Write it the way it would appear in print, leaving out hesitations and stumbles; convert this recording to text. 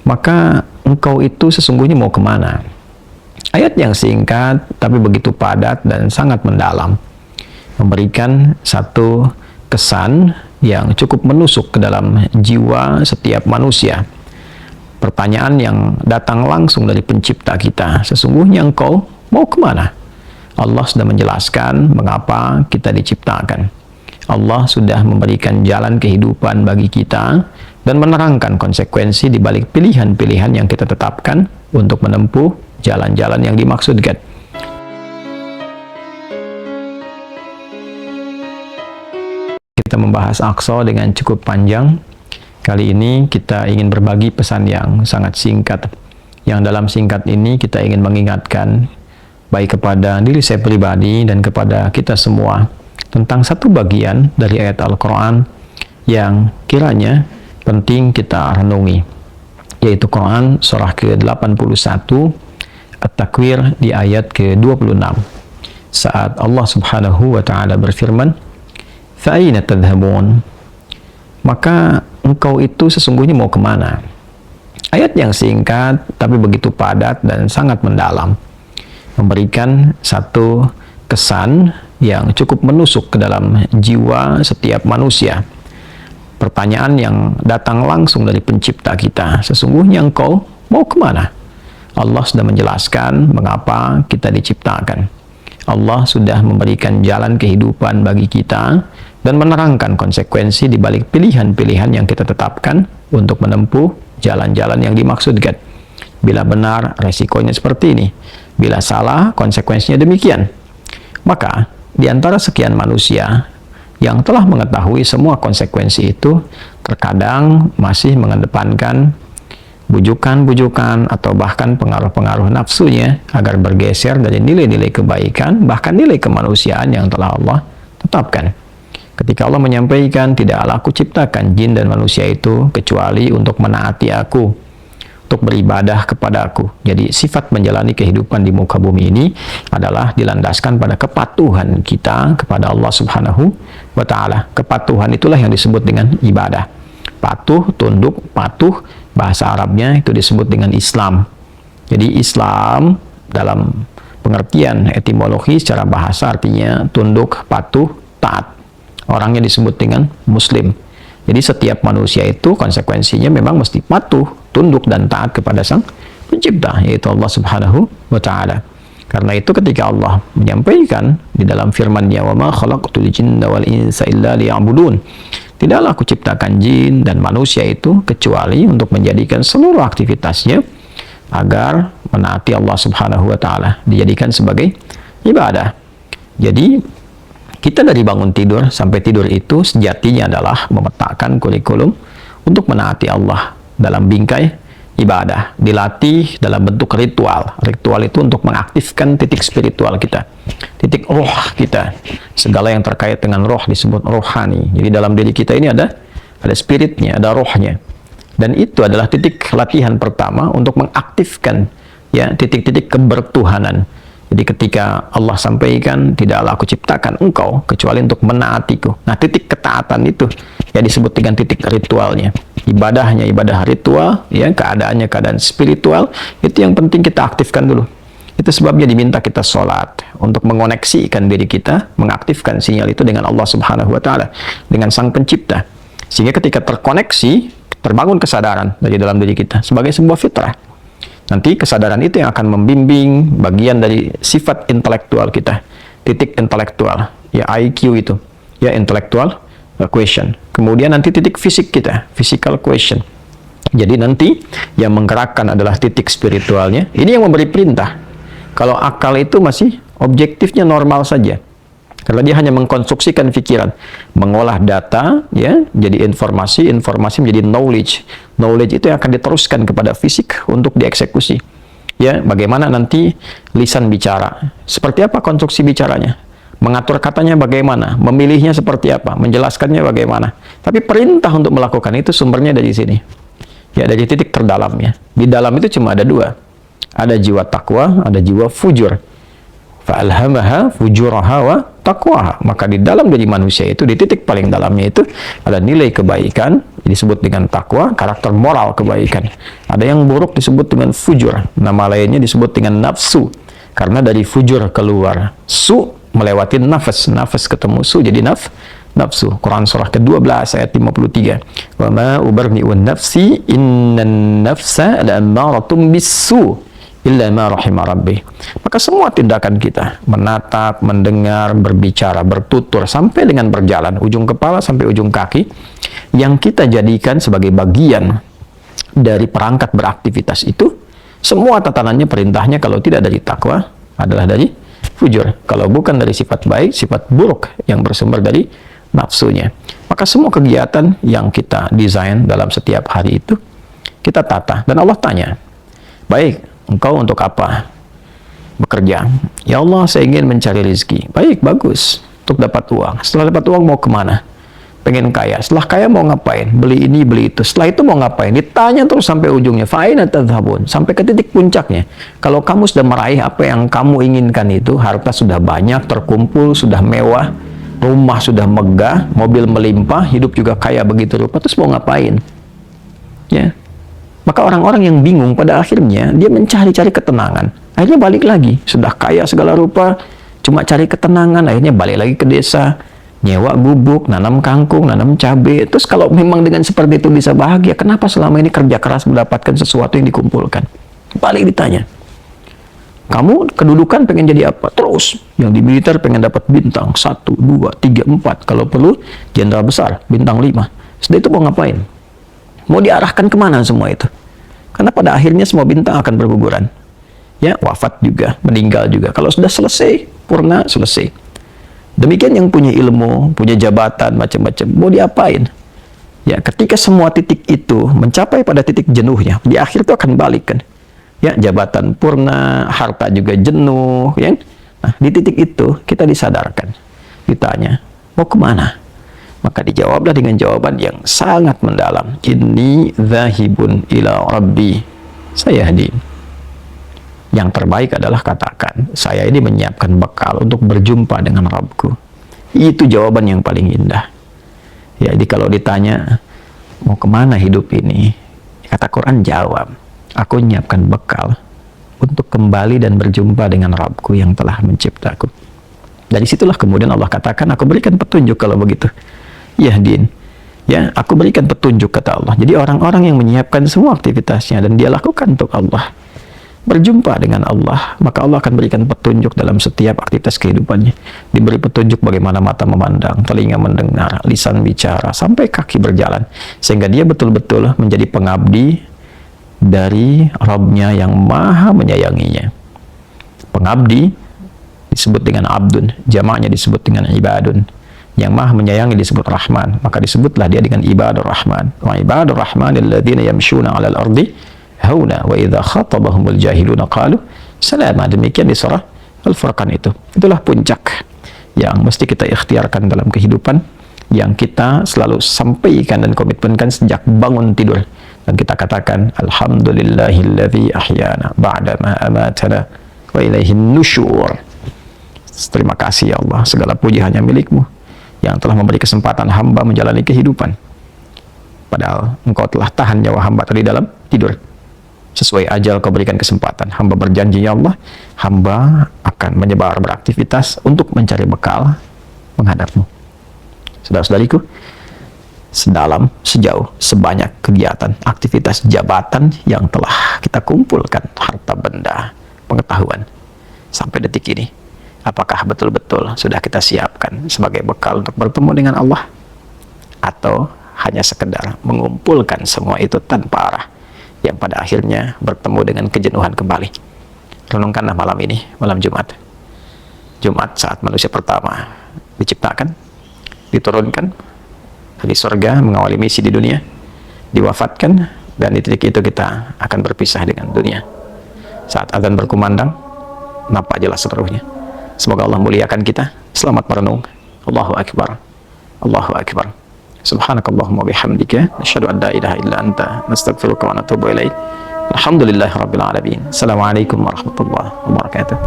maka engkau itu sesungguhnya mau kemana? Ayat yang singkat tapi begitu padat dan sangat mendalam, memberikan satu kesan yang cukup menusuk ke dalam jiwa setiap manusia. Pertanyaan yang datang langsung dari pencipta kita, sesungguhnya engkau mau kemana? Allah sudah menjelaskan mengapa kita diciptakan. Allah sudah memberikan jalan kehidupan bagi kita dan menerangkan konsekuensi di balik pilihan-pilihan yang kita tetapkan untuk menempuh jalan-jalan yang dimaksudkan. Kita membahas Aqsa dengan cukup panjang. Kali ini kita ingin berbagi pesan yang sangat singkat. Yang dalam singkat ini kita ingin mengingatkan baik kepada diri saya pribadi dan kepada kita semua tentang satu bagian dari ayat Al-Quran yang kiranya penting kita renungi, yaitu Quran surah ke-81 At-Takwir di ayat ke-26, saat Allah subhanahu wa ta'ala berfirman, "Fa'aina tadhhabun?" Maka engkau itu sesungguhnya mau kemana? Ayat yang singkat tapi begitu padat dan sangat mendalam, memberikan satu kesan yang cukup menusuk ke dalam jiwa setiap manusia. Pertanyaan yang datang langsung dari pencipta kita, sesungguhnya engkau mau kemana? Allah sudah menjelaskan mengapa kita diciptakan. Allah sudah memberikan jalan kehidupan bagi kita dan menerangkan konsekuensi di balik pilihan-pilihan yang kita tetapkan untuk menempuh jalan-jalan yang dimaksudkan. Bila benar, resikonya seperti ini. Bila salah, konsekuensinya demikian. Maka, di antara sekian manusia yang telah mengetahui semua konsekuensi itu, terkadang masih mengedepankan bujukan-bujukan atau bahkan pengaruh-pengaruh nafsunya agar bergeser dari nilai-nilai kebaikan, bahkan nilai kemanusiaan yang telah Allah tetapkan. Ketika Allah menyampaikan, "Tidaklah aku ciptakan jin dan manusia itu kecuali untuk menaati aku, untuk beribadah kepada aku." Jadi sifat menjalani kehidupan di muka bumi ini adalah dilandaskan pada kepatuhan kita kepada Allah subhanahu wa ta'ala. Kepatuhan itulah yang disebut dengan ibadah. Patuh, tunduk, patuh, bahasa Arabnya itu disebut dengan Islam. Jadi Islam dalam pengertian etimologi secara bahasa artinya tunduk, patuh, taat. Orangnya disebut dengan Muslim. Jadi setiap manusia itu konsekuensinya memang mesti patuh, tunduk dan taat kepada Sang Pencipta, yaitu Allah subhanahu wa ta'ala. Karena itu ketika Allah menyampaikan di dalam firman-Nya, "Wa ma khalaqtul jinna wal insa illa liya'budun." Tidaklah aku ciptakan jin dan manusia itu kecuali untuk menjadikan seluruh aktivitasnya agar menaati Allah subhanahu wa ta'ala, dijadikan sebagai ibadah. Jadi kita dari bangun tidur sampai tidur itu sejatinya adalah memetakan kurikulum untuk menaati Allah dalam bingkai ibadah, dilatih dalam bentuk ritual. Ritual itu untuk mengaktifkan titik spiritual kita, titik roh kita. Segala yang terkait dengan roh disebut rohani. Jadi dalam diri kita ini ada spiritnya, ada rohnya. Dan itu adalah titik latihan pertama untuk mengaktifkan ya titik-titik kebertuhanan. Jadi ketika Allah sampaikan, "Tidaklah aku ciptakan engkau kecuali untuk menaatiku." Nah, titik ketaatan itu ya disebut dengan titik ritualnya. Ibadahnya ibadah ritual, ya keadaannya keadaan spiritual, itu yang penting kita aktifkan dulu. Itu sebabnya diminta kita sholat untuk mengoneksikan diri kita, mengaktifkan sinyal itu dengan Allah subhanahu wa ta'ala, dengan Sang Pencipta. Sehingga ketika terkoneksi, terbangun kesadaran dari dalam diri kita sebagai sebuah fitrah. Nanti kesadaran itu yang akan membimbing bagian dari sifat intelektual kita, titik intelektual, ya IQ itu, ya intellectual question. Kemudian nanti titik fisik kita, physical question. Jadi nanti yang menggerakkan adalah titik spiritualnya. Ini yang memberi perintah. Kalau akal itu masih objektifnya normal saja. Karena dia hanya mengkonstruksikan pikiran, mengolah data, ya, jadi informasi menjadi knowledge. Knowledge itu yang akan diteruskan kepada fisik untuk dieksekusi. Ya, bagaimana nanti lisan bicara? Seperti apa konstruksi bicaranya? Mengatur katanya bagaimana? Memilihnya seperti apa? Menjelaskannya bagaimana? Tapi perintah untuk melakukan itu sumbernya dari sini. Ya, dari titik terdalamnya. Di dalam itu cuma ada dua. Ada jiwa takwa, ada jiwa fujur. Fa'alhamaha fujuraha wa takwa, maka di dalam diri manusia itu, di titik paling dalamnya itu ada nilai kebaikan disebut dengan takwa, karakter moral kebaikan. Ada yang buruk disebut dengan fujur, nama lainnya disebut dengan nafsu, karena dari fujur keluar su, melewati nafas, nafas ketemu su jadi nafsu. Quran surah ke-12 ayat 53. Wa ma ubarni'un nafsi innan nafsa la'ammaratun bisu illa ma rahimah rabbi. Maka semua tindakan kita, menatap, mendengar, berbicara, bertutur, sampai dengan berjalan, ujung kepala sampai ujung kaki, yang kita jadikan sebagai bagian dari perangkat beraktivitas itu, semua tatanannya, perintahnya kalau tidak dari takwa adalah dari fujur. Kalau bukan dari sifat baik, sifat buruk yang bersumber dari nafsunya. Maka semua kegiatan yang kita desain dalam setiap hari itu kita tata, dan Allah tanya, baik, engkau untuk apa bekerja? Ya Allah, saya ingin mencari rezeki. Baik, bagus, untuk dapat uang. Setelah dapat uang mau kemana? Pengen kaya. Setelah kaya mau ngapain? Beli ini, beli itu. Setelah itu mau ngapain? Ditanya terus sampai ujungnya. Fa'ina tadhhabun, sampai ke titik puncaknya. Kalau kamu sudah meraih apa yang kamu inginkan itu, harta sudah banyak, terkumpul, sudah mewah, rumah sudah megah, mobil melimpah, hidup juga kaya begitu rupa, terus mau ngapain? Ya. Maka orang-orang yang bingung pada akhirnya dia mencari-cari ketenangan. Akhirnya balik lagi, sudah kaya segala rupa, cuma cari ketenangan, akhirnya balik lagi ke desa, nyewa gubuk, nanam kangkung, nanam cabai. Terus kalau memang dengan seperti itu bisa bahagia, kenapa selama ini kerja keras mendapatkan sesuatu yang dikumpulkan? Balik ditanya, kamu kedudukan pengen jadi apa? Terus, yang di militer pengen dapat bintang 1, 2, 3, 4, kalau perlu jenderal besar, bintang 5. Setelah itu mau ngapain? Mau diarahkan kemana semua itu? Karena pada akhirnya semua bintang akan berguguran. Ya, wafat juga, meninggal juga. Kalau sudah selesai, purna, selesai. Demikian yang punya ilmu, punya jabatan, macam-macam. Mau diapain? Ya, ketika semua titik itu mencapai pada titik jenuhnya, di akhir itu akan balik kan. Ya, jabatan purna, harta juga jenuh. Ya. Nah, di titik itu kita disadarkan. Ditanya, mau kemana? Maka dijawablah dengan jawaban yang sangat mendalam. Inni dzahibun ila rabbi sayahdi. Yang terbaik adalah katakan, saya ini menyiapkan bekal untuk berjumpa dengan Rabbku. Itu jawaban yang paling indah. Ya, jadi kalau ditanya, mau kemana hidup ini? Kata Quran jawab, aku menyiapkan bekal untuk kembali dan berjumpa dengan Rabbku yang telah menciptaku. Dari situlah kemudian Allah katakan, aku berikan petunjuk kalau begitu. Yahdin, ya, aku berikan petunjuk, kata Allah. Jadi orang-orang yang menyiapkan semua aktivitasnya dan dia lakukan untuk Allah, berjumpa dengan Allah, maka Allah akan berikan petunjuk dalam setiap aktivitas kehidupannya. Diberi petunjuk bagaimana mata memandang, telinga mendengar, lisan bicara, sampai kaki berjalan, sehingga dia betul-betul menjadi pengabdi dari Rabb-Nya yang maha menyayanginya. Pengabdi disebut dengan abdun, jamaknya disebut dengan ibadun. Yang maha menyayangi disebut Rahman, maka disebutlah dia dengan ibadur Rahman. Wa ibadur Rahman alladzina yamshuna 'alal ardi hauna wa idza khatabahumul jahiluna qalu salama. Demikian di surah Al-Furqan itu. Itulah puncak yang mesti kita ikhtiarkan dalam kehidupan, yang kita selalu sampaikan dan komitmenkan sejak bangun tidur. Dan kita katakan, alhamdulillahilladzi ahyana ba'da ma amatana wa ilaihin nusyur. Terima kasih ya Allah, segala puji hanya milik-Mu yang telah memberi kesempatan hamba menjalani kehidupan. Padahal engkau telah tahan nyawa hamba tadi dalam tidur. Sesuai ajal kau berikan kesempatan. Hamba berjanji ya Allah, hamba akan menyebar beraktivitas untuk mencari bekal menghadap-Mu. Saudara-saudariku, sedalam, sejauh, sebanyak kegiatan, aktivitas jabatan yang telah kita kumpulkan, harta benda, pengetahuan, sampai detik ini, apakah betul-betul sudah kita siapkan sebagai bekal untuk bertemu dengan Allah? Atau hanya sekedar mengumpulkan semua itu tanpa arah, yang pada akhirnya bertemu dengan kejenuhan kembali? Renungkanlah malam ini, malam Jumat. Jumat saat manusia pertama diciptakan, diturunkan dari surga, mengawali misi di dunia, diwafatkan, dan di titik itu kita akan berpisah dengan dunia. Saat azan berkumandang, nampak jelas seluruhnya. Semoga Allah muliakan kita. Selamat merenung. Allahu Akbar. Allahu Akbar. Subhanakallahumma bihamdika nasyhadu an la ilaha illa anta nastaghfiruka wa natubu ilaik. Alhamdulillahirabbil alamin. Assalamualaikum warahmatullahi wabarakatuh.